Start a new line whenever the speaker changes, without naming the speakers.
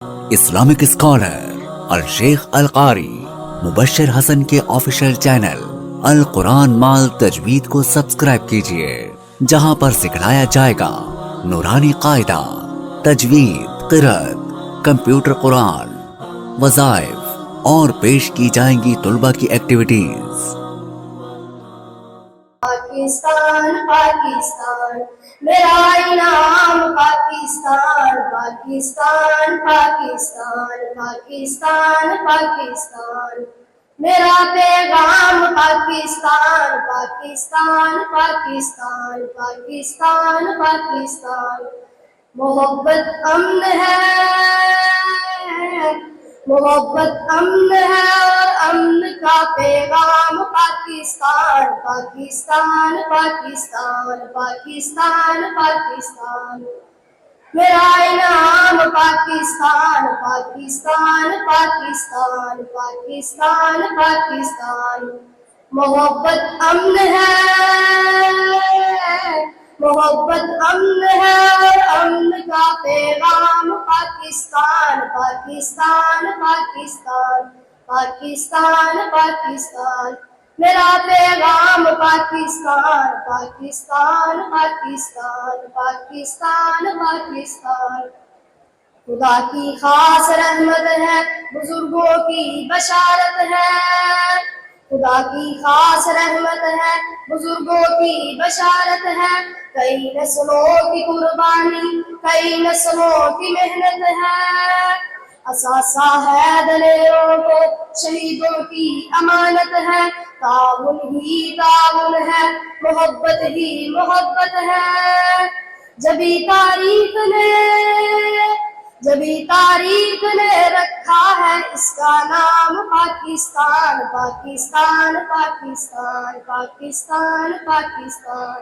Islamic scholar الشیخ القاری مبشر حسن کے official channel القرآن مال تجوید کو سبسکرائب کیجئے، جہاں پر سکھلایا جائے گا نورانی قاعدہ، تجوید، قرأت، کمپیوٹر قرآن، وظائف اور پیش کی جائیں گی طلبہ کی ایکٹیویٹیز۔
پاکستان پاکستان میرا انعام، پاکستان پاکستان پاکستان پاکستان پاکستان میرا پیغام، پاکستان پاکستان پاکستان پاکستان پاکستان محبت امن ہے، محبت امن ہے اور امن کا پیغام، پاکستان پاکستان پاکستان پاکستان پاکستان میرا انعام، پاکستان پاکستان پاکستان پاکستان پاکستان محبت امن ہے، محبت امن ہے اور امن کا پیغام، پاکستان پاکستان پاکستان پاکستان پاکستان میرا پیغام، پاکستان پاکستان پاکستان پاکستان پاکستان خدا کی خاص رحمت ہے، بزرگوں کی بشارت ہے، خدا کی خاص رحمت ہے، بزرگوں کی بشارت ہے، کئی نسلوں کی قربانی، کئی نسلوں کی محنت ہے، اثاثہ ہے دلیروں کو، شہیدوں کی امانت ہے، تعاون ہی تعاون ہے، محبت ہی محبت ہے، جبھی تاریخ نے رکھا ہے اس کا نام، پاکستان پاکستان پاکستان پاکستان پاکستان